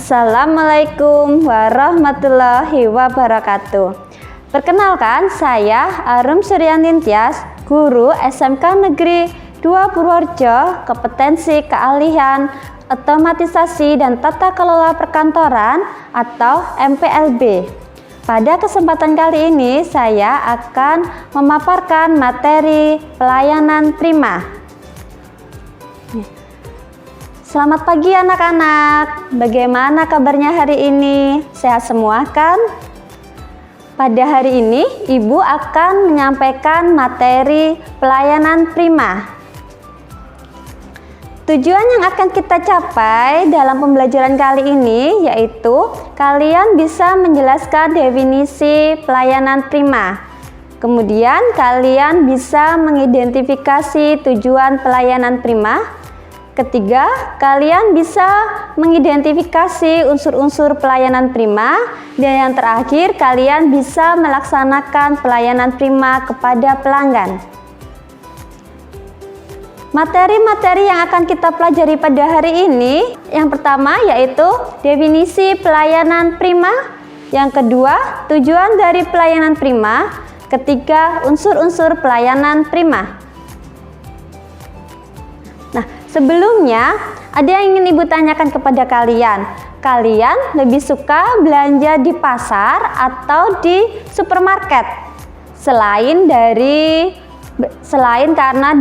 Assalamualaikum warahmatullahi wabarakatuh. Perkenalkan, saya Arum Suryaning Tias, guru SMK Negeri 2 Purworejo, kompetensi keahlian otomatisasi dan tata kelola perkantoran atau MPLB. Pada kesempatan kali ini saya akan memaparkan materi pelayanan prima. Selamat pagi anak-anak, bagaimana kabarnya hari ini? Sehat semua kan? Pada hari ini Ibu akan menyampaikan materi pelayanan prima. Tujuan yang akan kita capai dalam pembelajaran kali ini yaitu kalian bisa menjelaskan definisi pelayanan prima. Kemudian kalian bisa mengidentifikasi tujuan pelayanan prima. Ketiga, kalian bisa mengidentifikasi unsur-unsur pelayanan prima. Dan yang terakhir, kalian bisa melaksanakan pelayanan prima kepada pelanggan. Materi-materi yang akan kita pelajari pada hari ini, yang pertama yaitu definisi pelayanan prima, yang kedua tujuan dari pelayanan prima, ketiga unsur-unsur pelayanan prima. Nah, sebelumnya ada yang ingin Ibu tanyakan kepada kalian. Kalian lebih suka belanja di pasar atau di supermarket? Selain karena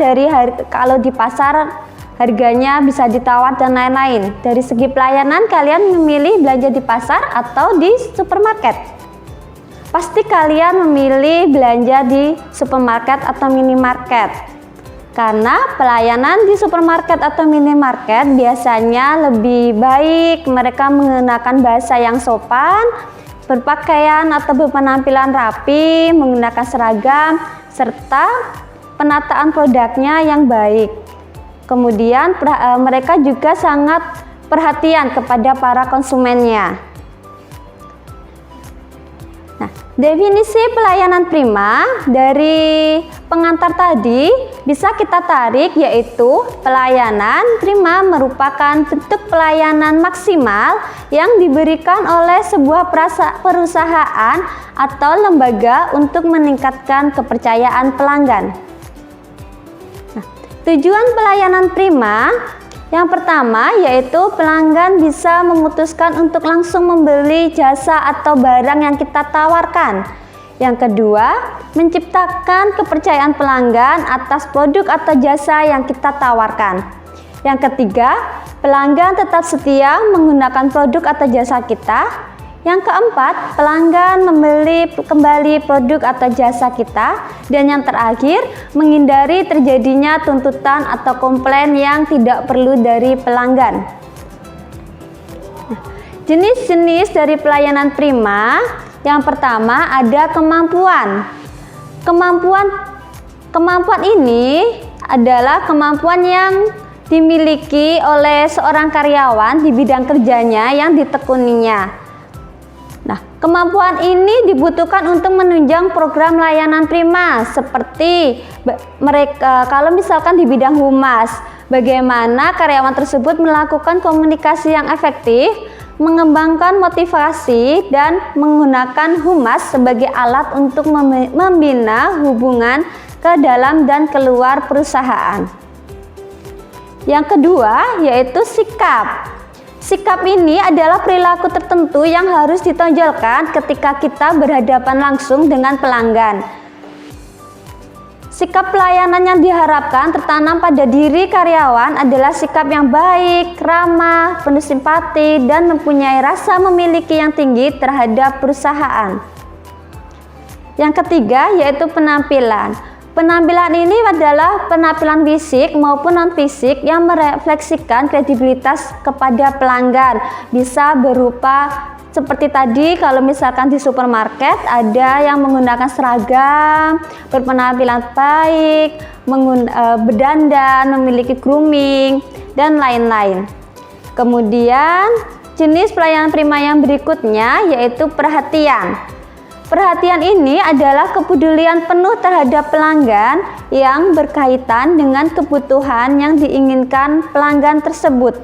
kalau di pasar harganya bisa ditawar dan lain-lain. Dari segi pelayanan kalian memilih belanja di pasar atau di supermarket? Pasti kalian memilih belanja di supermarket atau minimarket. Karena pelayanan di supermarket atau minimarket biasanya lebih baik, mereka menggunakan bahasa yang sopan, berpakaian atau berpenampilan rapi, menggunakan seragam, serta penataan produknya yang baik. Kemudian mereka juga sangat perhatian kepada para konsumennya. Nah, definisi pelayanan prima dari pengantar tadi bisa kita tarik, yaitu pelayanan prima merupakan bentuk pelayanan maksimal yang diberikan oleh sebuah perusahaan atau lembaga untuk meningkatkan kepercayaan pelanggan. Tujuan pelayanan prima yang pertama yaitu pelanggan bisa memutuskan untuk langsung membeli jasa atau barang yang kita tawarkan. Yang kedua, menciptakan kepercayaan pelanggan atas produk atau jasa yang kita tawarkan. Yang ketiga, pelanggan tetap setia menggunakan produk atau jasa kita. Yang keempat, pelanggan membeli kembali produk atau jasa kita. Dan yang terakhir, menghindari terjadinya tuntutan atau komplain yang tidak perlu dari pelanggan. Jenis-jenis dari pelayanan prima, yang pertama ada kemampuan. Kemampuan ini adalah kemampuan yang dimiliki oleh seorang karyawan di bidang kerjanya yang ditekuninya. Nah, kemampuan ini dibutuhkan untuk menunjang program layanan prima, seperti mereka kalau misalkan di bidang humas, bagaimana karyawan tersebut melakukan komunikasi yang efektif, mengembangkan motivasi, dan menggunakan humas sebagai alat untuk membina hubungan ke dalam dan keluar perusahaan. Yang kedua yaitu sikap. Sikap ini adalah perilaku tertentu yang harus ditonjolkan ketika kita berhadapan langsung dengan pelanggan. Sikap pelayanan yang diharapkan tertanam pada diri karyawan adalah sikap yang baik, ramah, penuh simpati, dan mempunyai rasa memiliki yang tinggi terhadap perusahaan. Yang ketiga yaitu penampilan. Penampilan ini adalah penampilan fisik maupun non-fisik yang merefleksikan kredibilitas kepada pelanggan. Bisa berupa seperti tadi, kalau misalkan di supermarket ada yang menggunakan seragam, berpenampilan baik, berdandan, memiliki grooming, dan lain-lain. Kemudian jenis pelayanan prima yang berikutnya yaitu perhatian. Perhatian ini adalah kepedulian penuh terhadap pelanggan yang berkaitan dengan kebutuhan yang diinginkan pelanggan tersebut.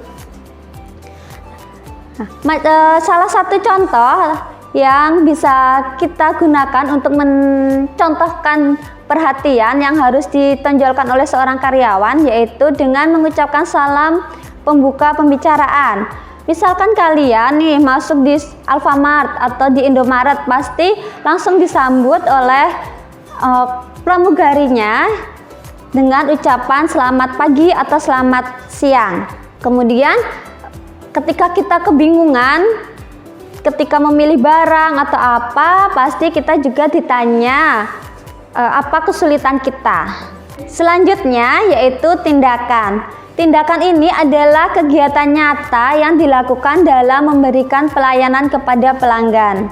Salah satu contoh yang bisa kita gunakan untuk mencontohkan perhatian yang harus ditonjolkan oleh seorang karyawan yaitu dengan mengucapkan salam pembuka pembicaraan. Misalkan kalian nih masuk di Alfamart atau di Indomaret, pasti langsung disambut oleh pramugarinya dengan ucapan selamat pagi atau selamat siang. Kemudian ketika kita kebingungan ketika memilih barang atau apa, pasti kita juga ditanya apa kesulitan kita. Selanjutnya yaitu tindakan. Tindakan ini adalah kegiatan nyata yang dilakukan dalam memberikan pelayanan kepada pelanggan.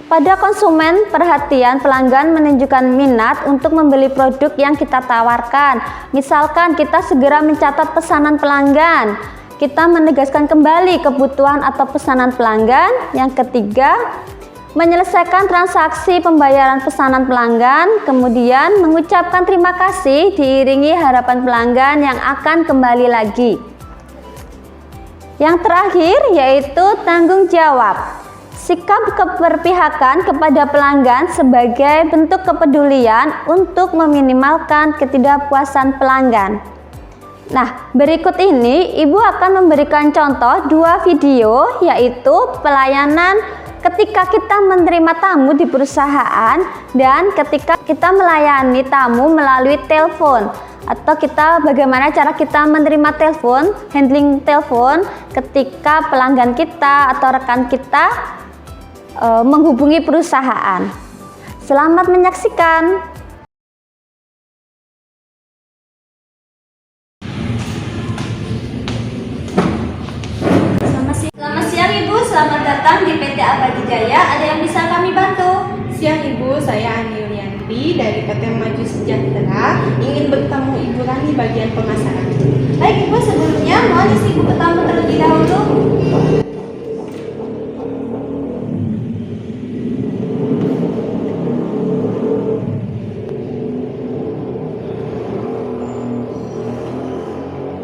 Pada konsumen, perhatian pelanggan menunjukkan minat untuk membeli produk yang kita tawarkan. Misalkan kita segera mencatat pesanan pelanggan, kita menegaskan kembali kebutuhan atau pesanan pelanggan. Yang ketiga, menyelesaikan transaksi pembayaran pesanan pelanggan, kemudian mengucapkan terima kasih diiringi harapan pelanggan yang akan kembali lagi. Yang terakhir yaitu tanggung jawab. Sikap keberpihakan kepada pelanggan sebagai bentuk kepedulian untuk meminimalkan ketidakpuasan pelanggan. Nah, berikut ini Ibu akan memberikan contoh 2 video, yaitu pelayanan ketika kita menerima tamu di perusahaan dan ketika kita melayani tamu melalui telepon, atau bagaimana cara kita menerima telepon, handling telepon ketika pelanggan kita atau rekan kita menghubungi perusahaan. Selamat menyaksikan. Selamat siang Ibu, selamat datang di PT Abadi Jaya. Ada yang bisa kami bantu? Siang Ibu, saya Ani Yulianti dari PT Maju Sejahtera. Ingin bertemu Ibu Rani bagian pemasaran. Baik Ibu, sebelumnya mohon isi buku tamu terlebih dahulu.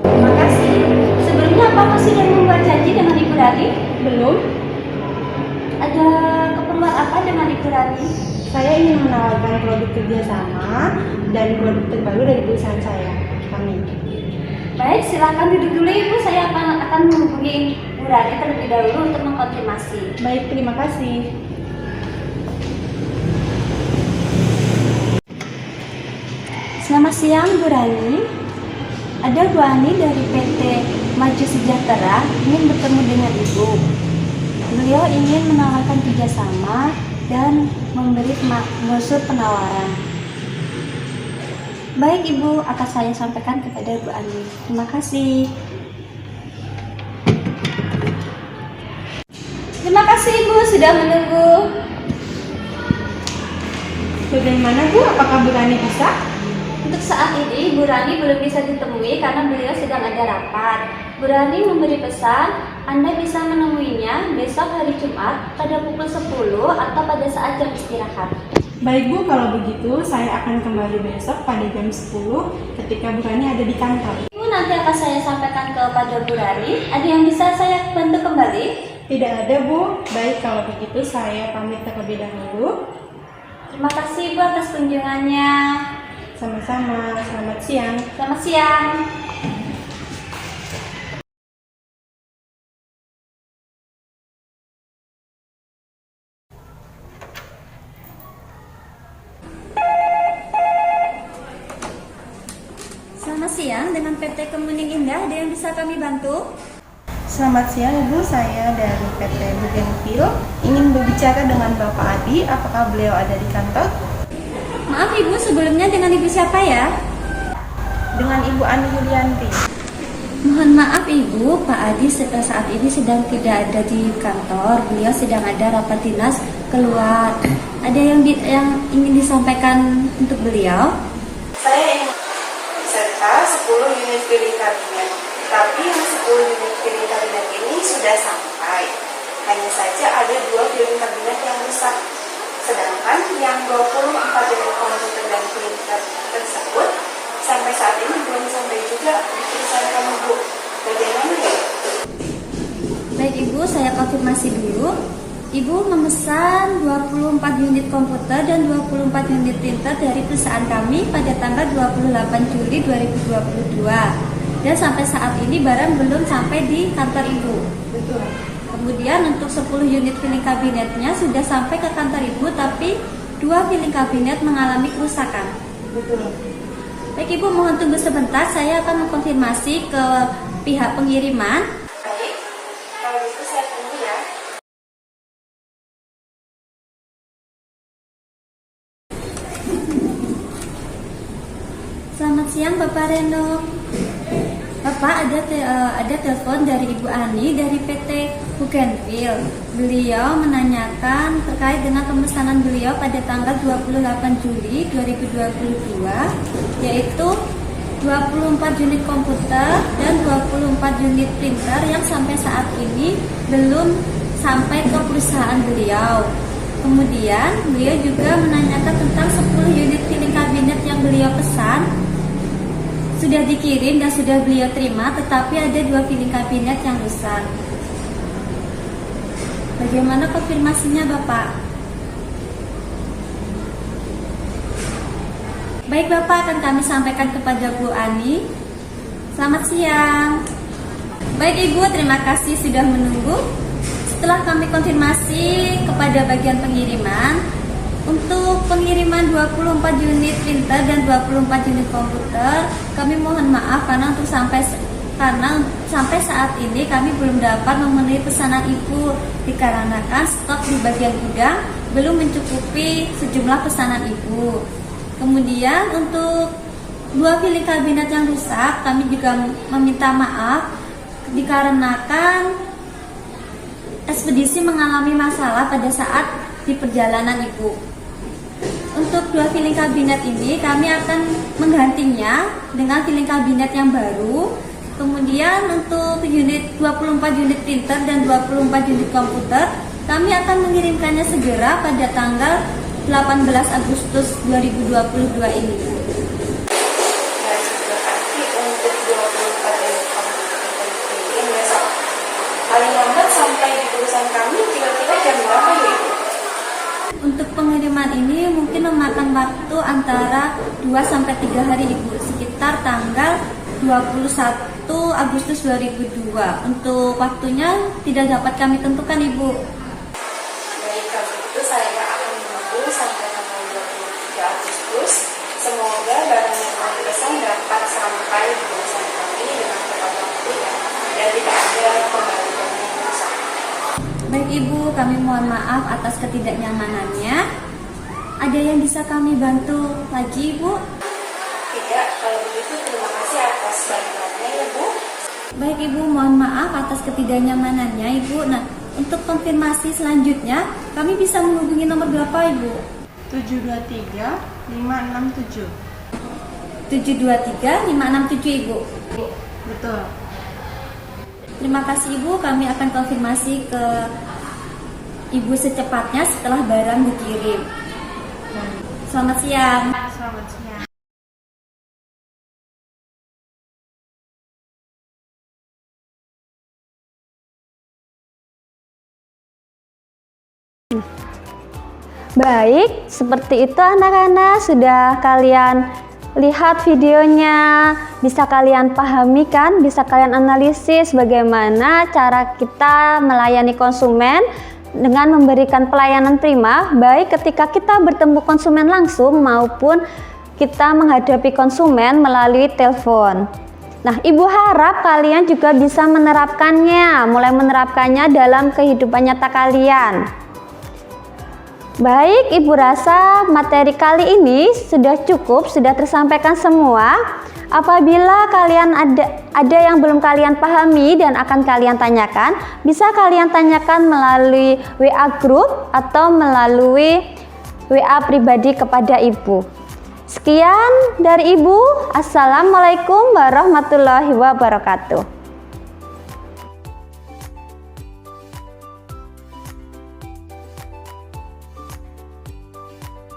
Terima kasih. Sebelumnya apakah sudah membuat janji dengan Ibu Rani? Belum? Ada keperluan apa dengan Ibu Rani? Saya ingin menawarkan produk kerjasama dan produk terbaru dari perusahaan saya. Kami. Baik, silakan duduk dulu Ibu. Saya akan menghubungi Ibu Rani terlebih dahulu untuk mengkonfirmasi. Baik, terima kasih. Selamat siang Bu Rani. Ada Bu Ani dari PT Maju Sejahtera ingin bertemu dengan Ibu. Beliau ingin menawarkan kerjasama dan memberi brosur penawaran. Baik Ibu, akan saya sampaikan kepada Bu Ani. Terima kasih. Terima kasih Ibu sudah menunggu. Bagaimana Bu? Apakah Bu Rani bisa? Untuk saat ini Bu Rani belum bisa ditemui karena beliau sedang ada rapat. Bu Rani memberi pesan Anda bisa menemuinya besok hari Jumat pada pukul 10 atau pada saat jam istirahat. Baik Bu, kalau begitu saya akan kembali besok pada jam 10 ketika Bu Rani ada di kantor. Ibu, nanti akan saya sampaikan kepada Bu Rani. Ada yang bisa saya bantu kembali? Tidak ada Bu. Baik, kalau begitu saya pamit terlebih dahulu. Terima kasih Bu atas kunjungannya. Sama-sama, selamat siang. Selamat siang. Selamat siang, dengan PT Kemuning Indah, ada yang bisa kami bantu? Selamat siang Ibu, saya dari PT Bugenpil ingin berbicara dengan Bapak Adi. Apakah beliau ada di kantor? Maaf Ibu, sebelumnya dengan Ibu siapa ya? Dengan Ibu Ani Yulianti. Mohon maaf Ibu, Pak Adi saat ini sedang tidak ada di kantor. Beliau sedang ada rapat dinas keluar. Ada yang ingin disampaikan untuk beliau? Saya ingin serta 10 unit piring kabinet. Tapi yang 10 unit piring kabinet ini sudah sampai. Hanya saja ada 2 piring kabinet yang rusak. Sedangkan yang 24 unit komputer dan printer tersebut sampai saat ini belum sampai juga di perusahaan kamu Bu. Bagaimana ya? saya konfirmasi dulu. Ibu memesan 24 unit komputer dan 24 unit printer dari perusahaan kami pada tanggal 28 Juli 2022. Dan sampai saat ini barang belum sampai di kantor Ibu. Betul. Kemudian untuk 10 unit filing kabinetnya sudah sampai ke kantor Ibu, tapi 2 filing kabinet mengalami kerusakan. Betul. Baik Ibu, mohon tunggu sebentar, saya akan mengkonfirmasi ke pihak pengiriman. Baik, kalau gitu saya tunggu ya. Selamat siang Bapak Reno. Bapak, ada telepon dari Ibu Ani dari PT Bougainville. Beliau menanyakan terkait dengan pemesanan beliau pada tanggal 28 Juli 2022, yaitu 24 unit komputer dan 24 unit printer yang sampai saat ini belum sampai ke perusahaan beliau. Kemudian beliau juga menanyakan tentang 10 unit filing kabinet yang beliau pesan sudah dikirim dan sudah beliau terima, tetapi ada 2 filing kabinet yang rusak. Bagaimana konfirmasinya Bapak? Baik Bapak, akan kami sampaikan kepada Bu Ani. Selamat siang. Baik Ibu, terima kasih sudah menunggu. Setelah kami konfirmasi kepada bagian pengiriman, untuk pengiriman 24 unit printer dan 24 unit komputer, kami mohon maaf karena sampai saat ini kami belum dapat memenuhi pesanan Ibu, dikarenakan stok di bagian gudang belum mencukupi sejumlah pesanan Ibu. Kemudian untuk 2 filing kabinet yang rusak, kami juga meminta maaf dikarenakan ekspedisi mengalami masalah pada saat di perjalanan Ibu. Untuk 2 filing kabinet ini kami akan menggantinya dengan filing kabinet yang baru. Kemudian untuk 24 unit printer dan 24 unit komputer, kami akan mengirimkannya segera pada tanggal 18 Agustus 2022 ini. Berarti untuk 24 unit komputer dikirim besok. Paling lambat sampai di perusahaan kami kira-kira jam berapa ya Ibu? Untuk pengiriman ini mungkin memakan waktu antara 2-3 hari Ibu, sekitar tanggal 21 Agustus 2002. Untuk waktunya tidak dapat kami tentukan Ibu. Baik, kalau itu saya akan menunggu sampai tanggal 23 Agustus. Semoga barang yang kami pesan dapat sampai di perusahaan kami dengan tepat waktu ya, dan tidak ada pembalikan yang rusak. Baik Ibu, kami mohon maaf atas ketidaknyamanannya. Ada yang bisa kami bantu lagi Ibu? Tidak, kalau begitu terima kasih atas bantuannya ya Bu. Baik Ibu, mohon maaf atas ketidaknyamanannya Ibu. Nah, untuk konfirmasi selanjutnya, kami bisa menghubungi nomor berapa Ibu? 723-567. 723-567 Ibu. Betul. Terima kasih Ibu, kami akan konfirmasi ke Ibu secepatnya setelah barang dikirim. Selamat siang. Selamat siang. Baik, seperti itu anak-anak, sudah kalian lihat videonya, bisa kalian pahami kan, bisa kalian analisis bagaimana cara kita melayani konsumen dengan memberikan pelayanan prima, baik ketika kita bertemu konsumen langsung maupun kita menghadapi konsumen melalui telepon. Nah, Ibu harap kalian juga bisa menerapkannya, mulai menerapkannya dalam kehidupan nyata kalian. Baik, Ibu rasa materi kali ini sudah cukup, sudah tersampaikan semua. Apabila kalian ada yang belum kalian pahami dan akan kalian tanyakan, bisa kalian tanyakan melalui WA group atau melalui WA pribadi kepada Ibu. Sekian dari Ibu. Assalamualaikum warahmatullahi wabarakatuh.